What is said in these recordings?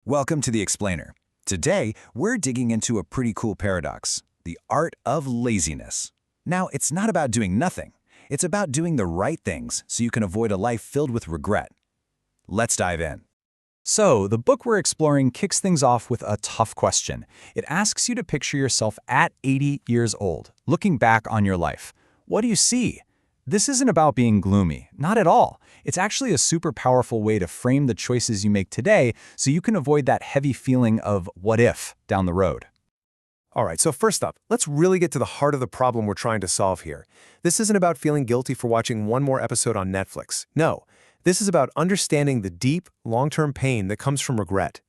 Welcome to The Explainer. Today, we're digging into a pretty cool paradox, the art of laziness. Now, it's not about doing nothing. It's about doing the right things so you can avoid a life filled with regret. Let's dive in. So, the book we're exploring kicks things off with a tough question. It asks you to picture yourself at 80 years old, looking back on your life. What do you see? This isn't about being gloomy, not at all. It's actually a super powerful way to frame the choices you make today so you can avoid that heavy feeling of what if down the road. All right, so first up, let's really get to the heart of the problem we're trying to solve here. This isn't about feeling guilty for watching one more episode on Netflix. No, this is about understanding the deep, long-term pain that comes from regret.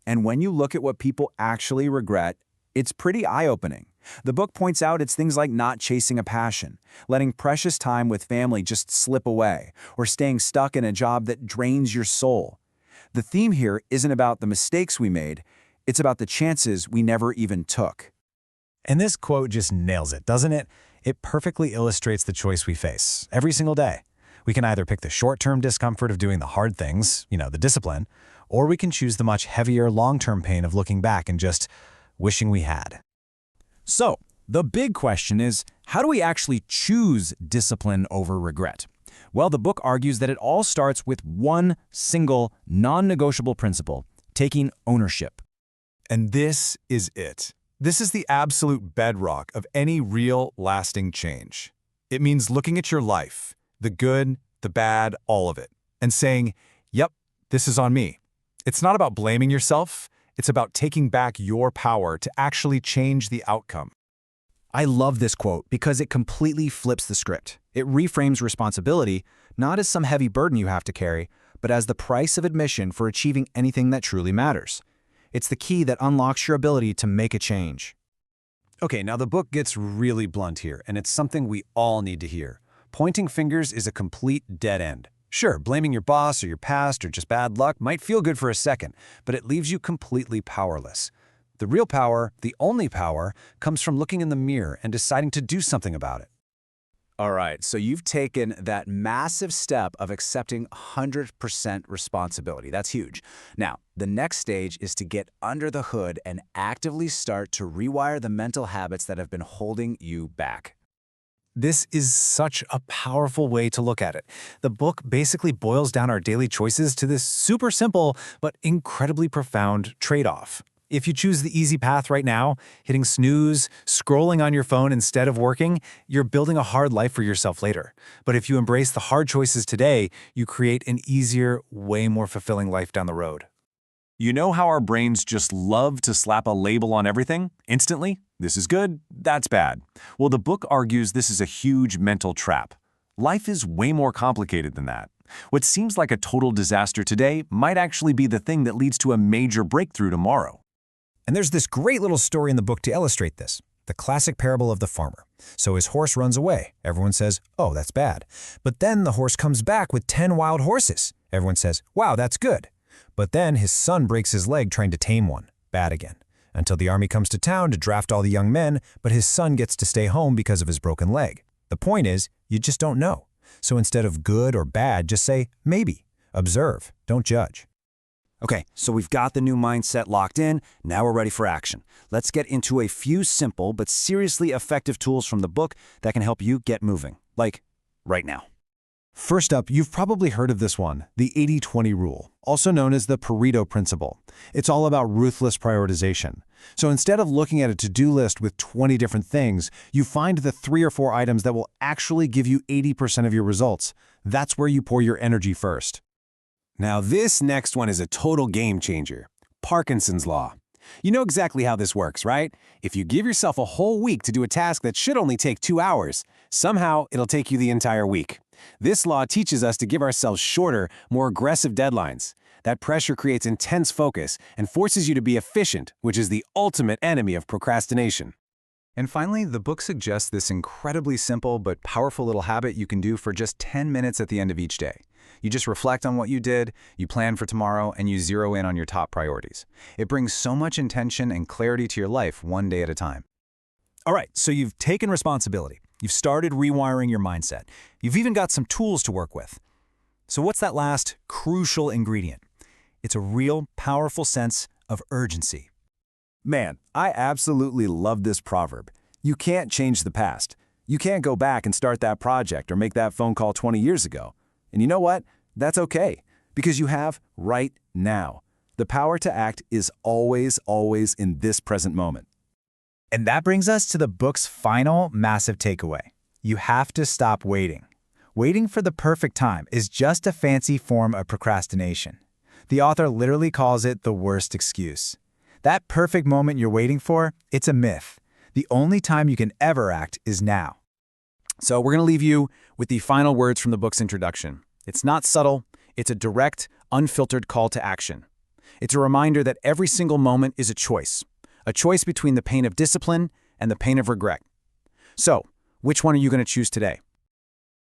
And when you look at what people actually regret, it's pretty eye-opening. The book points out it's things like not chasing a passion, letting precious time with family just slip away, or staying stuck in a job that drains your soul. The theme here isn't about the mistakes we made, it's about the chances we never even took. And this quote just nails it, doesn't it? It perfectly illustrates the choice we face every single day. We can either pick the short-term discomfort of doing the hard things, the discipline, or we can choose the much heavier long-term pain of looking back and just wishing we had. So, the big question is, how do we actually choose discipline over regret? Well, the book argues that it all starts with one single, non-negotiable principle, taking ownership. And this is it. This is the absolute bedrock of any real, lasting change. It means looking at your life, the good, the bad, all of it, and saying, yep, this is on me. It's not about blaming yourself. It's about taking back your power to actually change the outcome. I love this quote because it completely flips the script. It reframes responsibility not as some heavy burden you have to carry, but as the price of admission for achieving anything that truly matters. It's the key that unlocks your ability to make a change. Okay, now the book gets really blunt here, and it's something we all need to hear. Pointing fingers is a complete dead end. Sure, blaming your boss or your past or just bad luck might feel good for a second, but it leaves you completely powerless. The real power, the only power, comes from looking in the mirror and deciding to do something about it. All right, so you've taken that massive step of accepting 100% responsibility. That's huge. Now, the next stage is to get under the hood and actively start to rewire the mental habits that have been holding you back. This is such a powerful way to look at it. The book basically boils down our daily choices to this super simple but incredibly profound trade-off. If you choose the easy path right now, hitting snooze, scrolling on your phone instead of working, you're building a hard life for yourself later. But if you embrace the hard choices today, you create an easier, way more fulfilling life down the road. You know how our brains just love to slap a label on everything instantly? This is good, that's bad. Well, the book argues this is a huge mental trap. Life is way more complicated than that. What seems like a total disaster today might actually be the thing that leads to a major breakthrough tomorrow. And there's this great little story in the book to illustrate this, the classic parable of the farmer. So his horse runs away. Everyone says, oh, that's bad. But then the horse comes back with 10 wild horses. Everyone says, wow, that's good. But then his son breaks his leg trying to tame one. Bad again. Until the army comes to town to draft all the young men, but his son gets to stay home because of his broken leg. The point is, you just don't know. So instead of good or bad, just say maybe. Observe, don't judge. Okay, so we've got the new mindset locked in. Now we're ready for action. Let's get into a few simple but seriously effective tools from the book that can help you get moving, like right now. First up, you've probably heard of this one, the 80-20 rule, also known as the Pareto principle. It's all about ruthless prioritization. So instead of looking at a to-do list with 20 different things, you find the 3 or 4 items that will actually give you 80% of your results. That's where you pour your energy first. Now this next one is a total game changer. Parkinson's law. You know exactly how this works, right? If you give yourself a whole week to do a task that should only take 2 hours, somehow it'll take you the entire week. This law teaches us to give ourselves shorter, more aggressive deadlines. That pressure creates intense focus and forces you to be efficient, which is the ultimate enemy of procrastination. And finally, the book suggests this incredibly simple but powerful little habit you can do for just 10 minutes at the end of each day. You just reflect on what you did, you plan for tomorrow, and you zero in on your top priorities. It brings so much intention and clarity to your life one day at a time. All right, so you've taken responsibility. You've started rewiring your mindset. You've even got some tools to work with. So what's that last crucial ingredient? It's a real, powerful sense of urgency. Man, I absolutely love this proverb. You can't change the past. You can't go back and start that project or make that phone call 20 years ago. And you know what? That's okay, because you have right now. The power to act is always, always in this present moment. And that brings us to the book's final massive takeaway. You have to stop waiting. Waiting for the perfect time is just a fancy form of procrastination. The author literally calls it the worst excuse. That perfect moment you're waiting for, it's a myth. The only time you can ever act is now. So we're going to leave you with the final words from the book's introduction. It's not subtle. It's a direct, unfiltered call to action. It's a reminder that every single moment is a choice between the pain of discipline and the pain of regret. So, which one are you going to choose today?